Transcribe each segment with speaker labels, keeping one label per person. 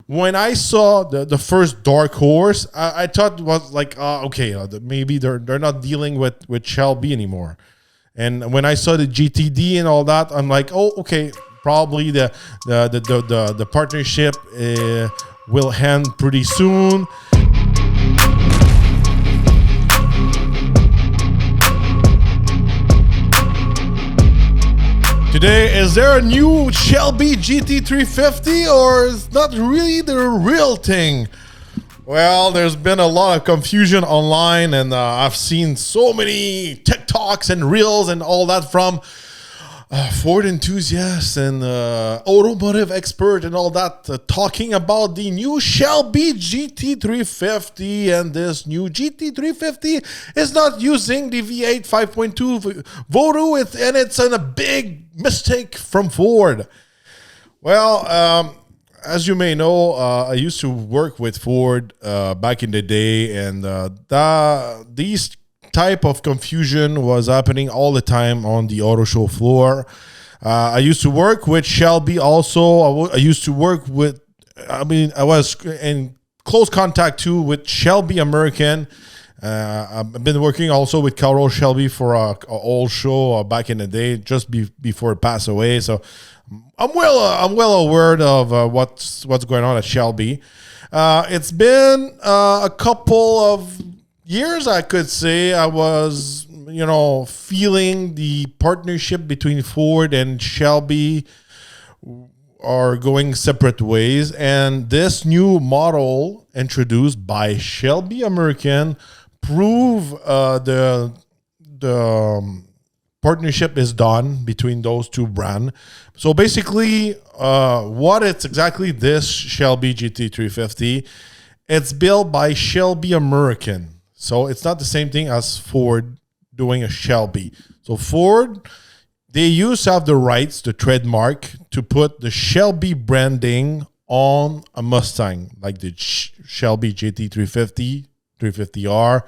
Speaker 1: when I saw the first Dark Horse, I thought it was like, okay, maybe they're not dealing with Shelby anymore. And when I saw the GTD and all that, I'm like, oh, okay, probably the partnership will end pretty soon. Today, is there a new Shelby GT350 or is not really the real thing? Well, there's been a lot of confusion online, and I've seen so many TikToks and Reels and all that from Ford enthusiasts and automotive expert and all that talking about the new Shelby GT350, and this new GT350 is not using the V8 5.2 Voodoo, and it's a big mistake from Ford. Well, as you may know, I used to work with Ford back in the day, and these type of confusion was happening all the time on the auto show floor. I used to work with Shelby also. I used to work with, I was in close contact too with Shelby American. I've been working also with Carol Shelby for a old show back in the day, just before it passed away. So I'm well aware of what's going on at Shelby. It's been a couple of years, I could say. I was, feeling the partnership between Ford and Shelby are going separate ways. And this new model introduced by Shelby American prove the partnership is done between those two brands. So basically, what it's exactly this Shelby GT350, it's built by Shelby American. So it's not the same thing as Ford doing a Shelby. So Ford, they used to have the rights, the trademark, to put the Shelby branding on a Mustang, like the Shelby GT350, 350R,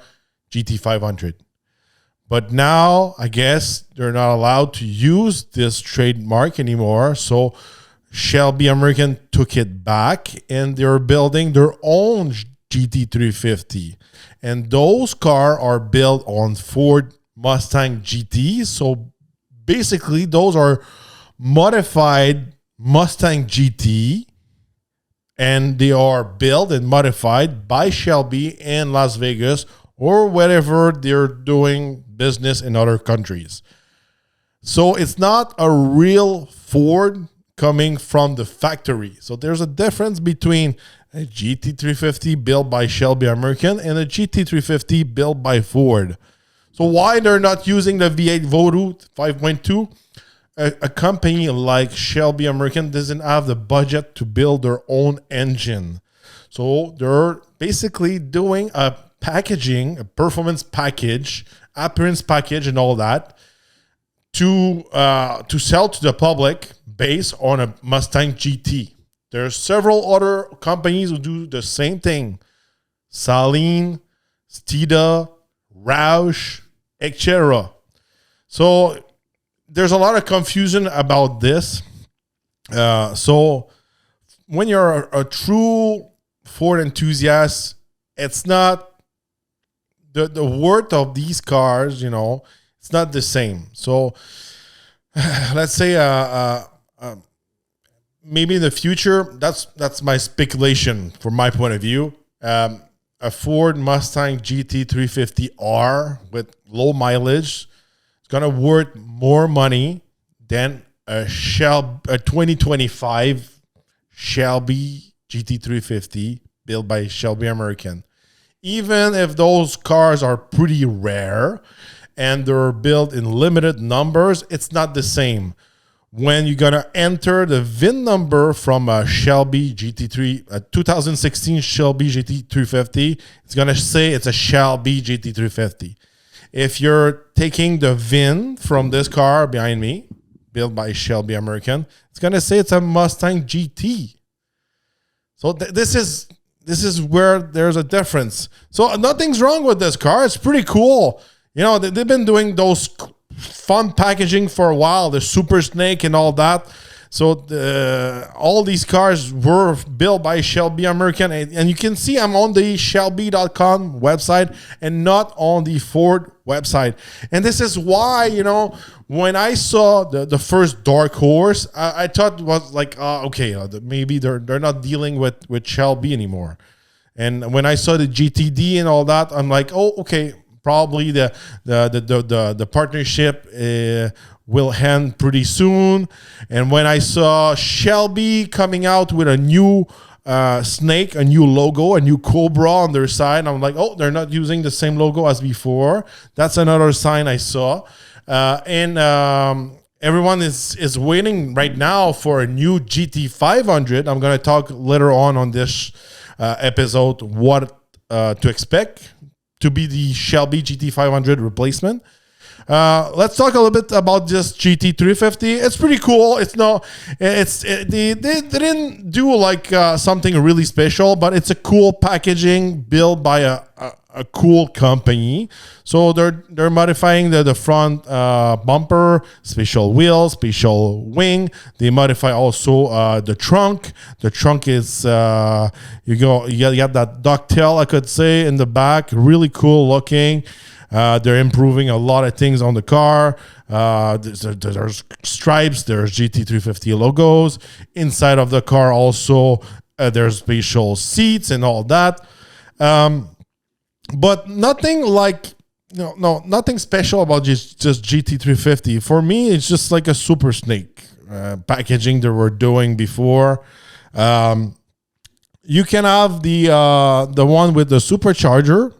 Speaker 1: GT500. But now, I guess, they're not allowed to use this trademark anymore. So Shelby American took it back, and they're building their own GT350. And those cars are built on Ford Mustang GT. So basically, those are modified Mustang GT, and they are built and modified by Shelby in Las Vegas or wherever they're doing business in other countries. So it's not a real Ford coming from the factory. So there's a difference between a GT350 built by Shelby American and a GT350 built by Ford. So why they're not using the V8 Voodoo 5.2? A company like Shelby American doesn't have the budget to build their own engine. So they're basically doing a packaging, a performance package, appearance package and all that to sell to the public based on a Mustang GT. There's several other companies who do the same thing. Saleen, Stida, Roush, etc. So there's a lot of confusion about this. So when you're a true Ford enthusiast, it's not the worth of these cars, it's not the same. So let's say maybe in the future, that's my speculation from my point of view. A Ford Mustang GT350R with low mileage is gonna worth more money than a 2025 Shelby GT350 built by Shelby American. Even if those cars are pretty rare and they're built in limited numbers, it's not the same. When you're going to enter the VIN number from a Shelby GT3, a 2016 Shelby GT350, it's going to say it's a Shelby GT350. If you're taking the VIN from this car behind me, built by Shelby American, it's going to say it's a Mustang GT. So this is where there's a difference. So nothing's wrong with this car. It's pretty cool. They've been doing those fun packaging for a while, the Super Snake and all that. So all these cars were built by Shelby American, and you can see I'm on the Shelby.com website and not on the Ford website. And this is why, you know, when I saw the first Dark Horse, I thought it was like, okay, maybe they're not dealing with Shelby anymore. And when I saw the GTD and all that, I'm like, oh, okay, probably the partnership will end pretty soon. And when I saw Shelby coming out with a new snake, a new logo, a new Cobra on their side, I'm like, oh, they're not using the same logo as before. That's another sign I saw. And everyone is waiting right now for a new GT500. I'm going to talk later on this episode what to expect to be the Shelby GT500 replacement. Let's talk a little bit about this GT350. It's pretty cool. They didn't do like something really special, but it's a cool packaging built by a cool company. So they're modifying the front bumper, special wheels, special wing. They modify also the trunk. The trunk is you got that ducktail, I could say, in the back. Really cool looking. They're improving a lot of things on the car. There's stripes, there's GT350 logos. Inside of the car also, there's special seats and all that. But nothing like, nothing special about just GT350. For me, it's just like a super snake packaging they were doing before. You can have the one with the Supercharger.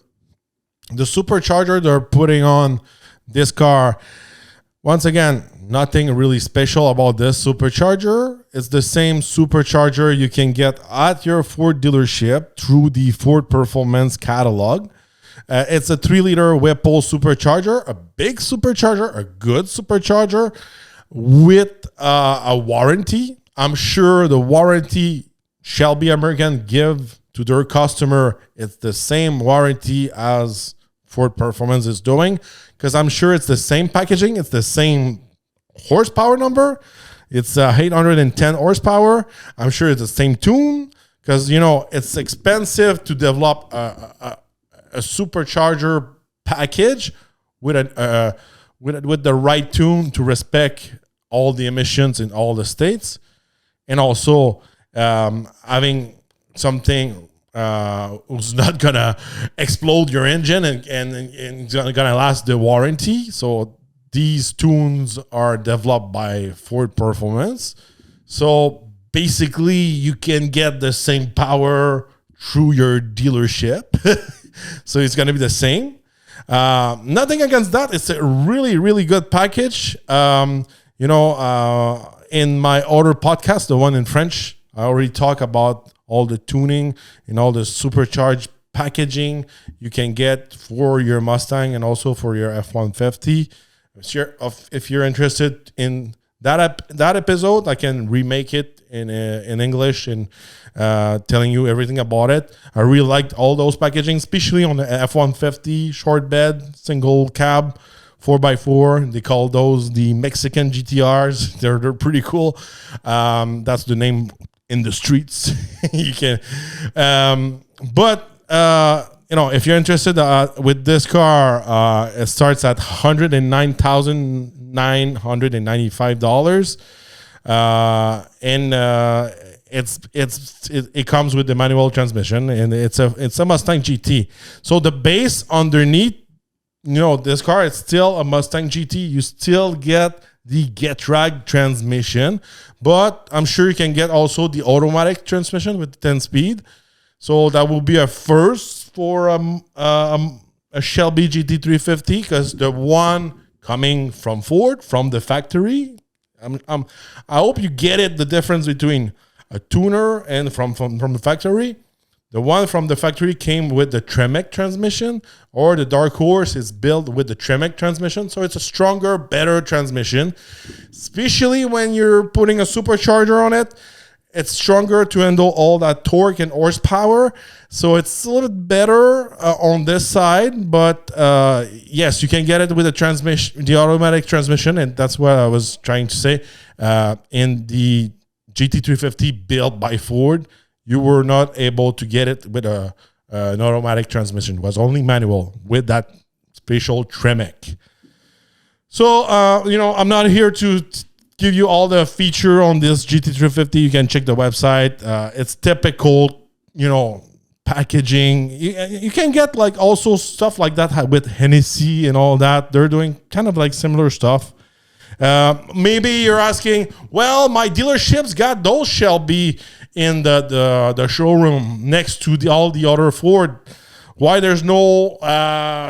Speaker 1: The Supercharger they're putting on this car, once again, nothing really special about this Supercharger. It's the same Supercharger you can get at your Ford dealership through the Ford Performance catalog. It's a 3-liter Whipple Supercharger, a big Supercharger, a good Supercharger with a warranty. I'm sure the warranty Shelby American give to their customer, it's the same warranty as Ford Performance is doing, because I'm sure it's the same packaging, it's the same horsepower number, it's 810 horsepower. I'm sure it's the same tune, because it's expensive to develop a supercharger package with the right tune to respect all the emissions in all the states, and also having something who's not gonna explode your engine and gonna last the warranty. So these tunes are developed by Ford Performance. So basically you can get the same power through your dealership. So it's gonna be the same. Nothing against that. It's a really, really good package. In my other podcast, the one in French, I already talk about all the tuning and all the supercharged packaging you can get for your Mustang and also for your F-150. If you're interested in that episode, I can remake it in English and telling you everything about it. I really liked all those packaging, especially on the F-150 short bed, single cab, 4x4. They call those the Mexican GTRs. They're pretty cool. That's the name in the streets. You can, if you're interested with this car, it starts at $109,995, and it comes with the manual transmission, and it's a Mustang GT. So the base underneath, this car is still a Mustang GT. You still get the Getrag transmission, but I'm sure you can get also the automatic transmission with 10 speed. So that will be a first for a Shelby GT350, because the one coming from Ford, from the factory, I hope you get it, the difference between a tuner and from the factory. The one from the factory came with the Tremec transmission, or the Dark Horse is built with the Tremec transmission. So it's a stronger, better transmission, especially when you're putting a supercharger on it. It's stronger to handle all that torque and horsepower. So it's a little bit better on this side. But yes, you can get it with the transmission, the automatic transmission. And that's what I was trying to say. In the GT350 built by Ford, you were not able to get it with an automatic transmission. It was only manual with that special Tremec. So, I'm not here to give you all the feature on this GT350. You can check the website. It's typical, packaging. You can get like also stuff like that with Hennessy and all that. They're doing kind of like similar stuff. Maybe you're asking, well, my dealership's got those Shelby in the showroom next to all the other Ford. Why there's no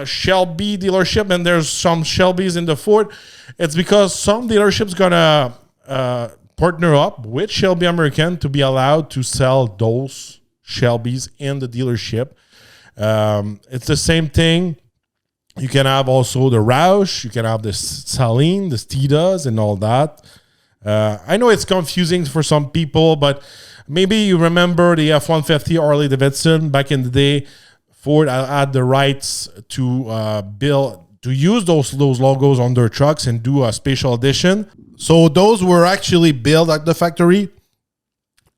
Speaker 1: Shelby dealership and there's some Shelbys in the Ford? It's because some dealerships gonna partner up with Shelby American to be allowed to sell those Shelbys in the dealership. It's the same thing. You can have also the Roush, you can have the Saline, the Steedas, and all that. I know it's confusing for some people, but maybe you remember the F-150 Harley Davidson back in the day. Ford had the rights to use those logos on their trucks and do a special edition. So those were actually built at the factory,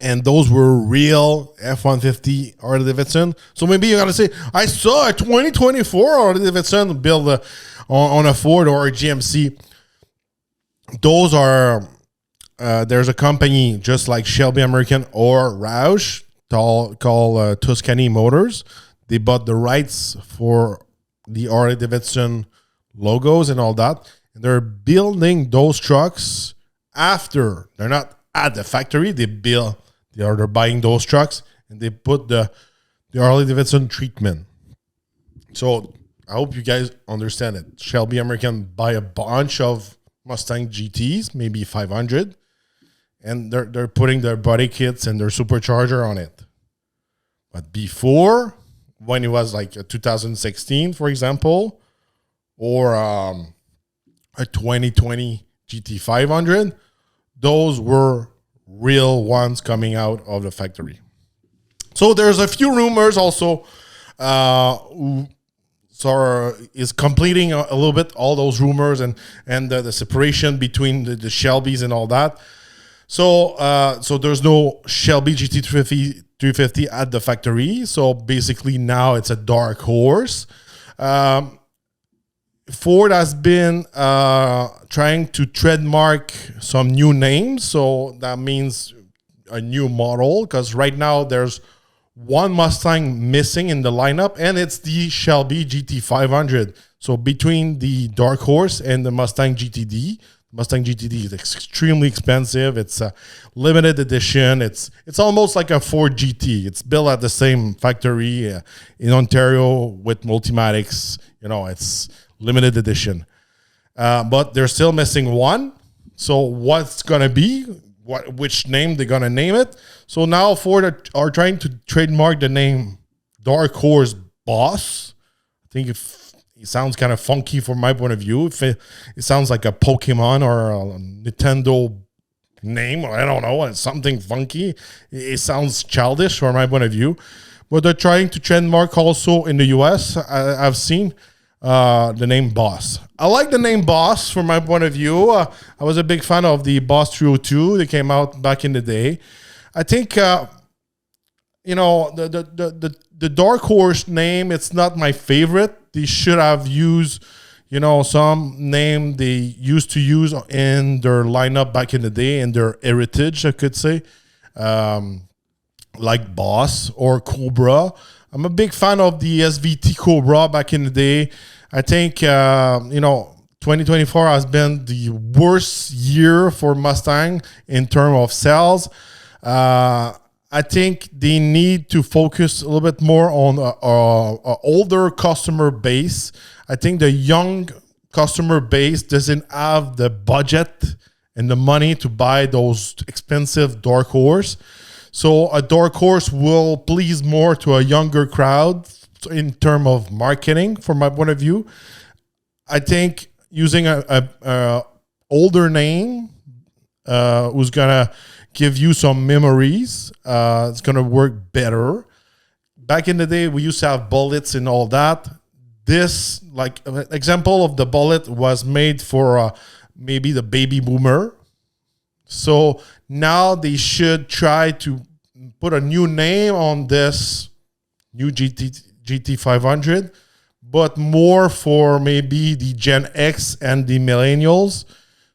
Speaker 1: and those were real F-150 Harley Davidson. So maybe you gotta say, I saw a 2024 Harley Davidson built on a Ford or a GMC. Those are there's a company just like Shelby American or Roush called Tuscany Motors. They bought the rights for the Harley Davidson logos and all that. And they're building those trucks after. They're not at the factory. They're buying those trucks and they put the Harley Davidson treatment. So I hope you guys understand it. Shelby American buy a bunch of Mustang GTs, maybe 500, and they're putting their body kits and their supercharger on it. But before, when it was like a 2016, for example, or a 2020 GT500, those were real ones coming out of the factory. So there's a few rumors also who is completing a little bit all those rumors and the separation between the Shelbys and all that. So there's no Shelby GT350 at the factory. So basically now it's a Dark Horse. Ford has been trying to trademark some new names. So that means a new model, because right now there's one Mustang missing in the lineup, and it's the Shelby GT500. So between the Dark Horse and the Mustang GTD, Mustang GTD is extremely expensive. It's a limited edition. It's almost like a Ford GT. It's built at the same factory in Ontario with Multimatics. It's limited edition. But they're still missing one. So what's going to be? Which name they're going to name it? So now Ford are trying to trademark the name Darkhorse Boss. I think it sounds kind of funky from my point of view. It sounds like a Pokemon or a Nintendo name. I don't know. It's something funky. It sounds childish from my point of view. But they're trying to trademark also in the US. I've seen the name Boss. I like the name Boss from my point of view. I was a big fan of the Boss 302. They came out back in the day. I think, the Dark Horse name, it's not my favorite. They should have used, some name they used to use in their lineup back in the day, in their heritage, I could say, like Boss or Cobra. I'm a big fan of the SVT Cobra back in the day. I think, 2024 has been the worst year for Mustang in terms of sales. I think they need to focus a little bit more on an older customer base. I think the young customer base doesn't have the budget and the money to buy those expensive Dark Horse. So a Dark Horse will please more to a younger crowd in terms of marketing, from my point of view. I think using a older name who's gonna give you some memories. It's gonna work better. Back in the day, we used to have bullets and all that. This, like, an example of the bullet was made for maybe the baby boomer. So now they should try to put a new name on this new GT500, but more for maybe the Gen X and the millennials.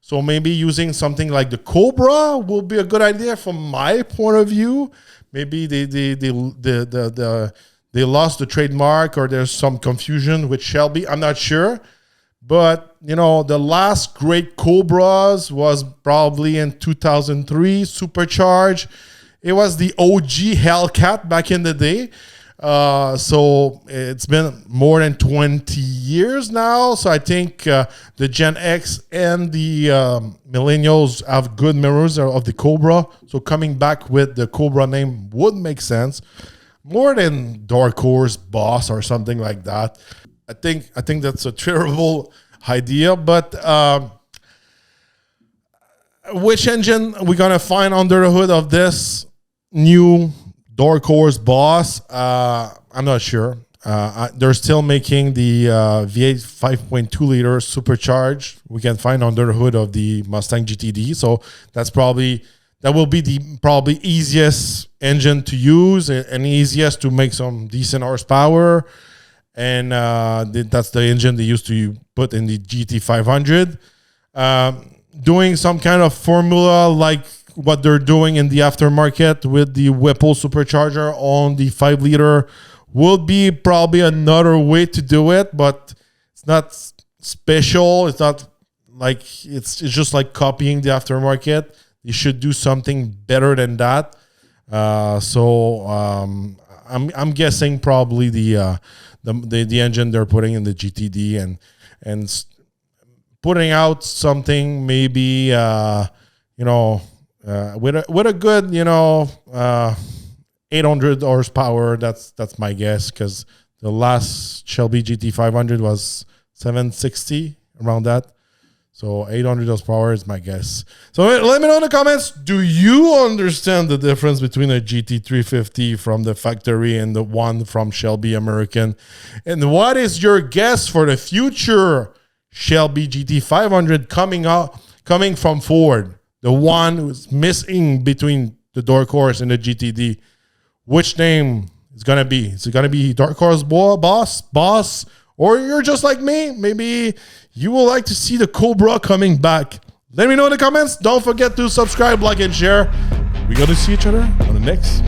Speaker 1: So maybe using something like the Cobra will be a good idea from my point of view. Maybe they lost the trademark, or there's some confusion with Shelby. I'm not sure. But, you know, the last great Cobras was probably in 2003, Supercharge. It was the OG Hellcat back in the day. So it's been more than 20 years now. So I think the Gen X and the millennials have good memories of the Cobra. So coming back with the Cobra name would make sense. More than Darkhorse Boss or something like that. I think that's a terrible idea. But which engine we're going to find under the hood of this new Darkhorse Boss? I'm not sure. They're still making the V8 5.2 liter supercharged. We can find under the hood of the Mustang GTD. So that will be the probably easiest engine to use and easiest to make some decent horsepower. And that's the engine they used to put in the GT500. Doing some kind of formula like what they're doing in the aftermarket with the Whipple supercharger on the 5 liter would be probably another way to do it, but it's not special. It's not like it's just like copying the aftermarket. You should do something better than that. So I'm guessing probably the engine they're putting in the GTD and putting out something maybe with a good 800 horsepower. That's my guess, because the last Shelby GT500 was 760, around that. So 800 horsepower is my guess. So let me know in the comments, do you understand the difference between a GT350 from the factory and the one from Shelby American? And what is your guess for the future Shelby GT500 coming from Ford? The one who's missing between the Darkhorse and the GTD. Which name is going to be? Is it going to be Darkhorse Boss? Or you're just like me? Maybe you would like to see the Cobra coming back. Let me know in the comments. Don't forget to subscribe, like, and share. We're going to see each other on the next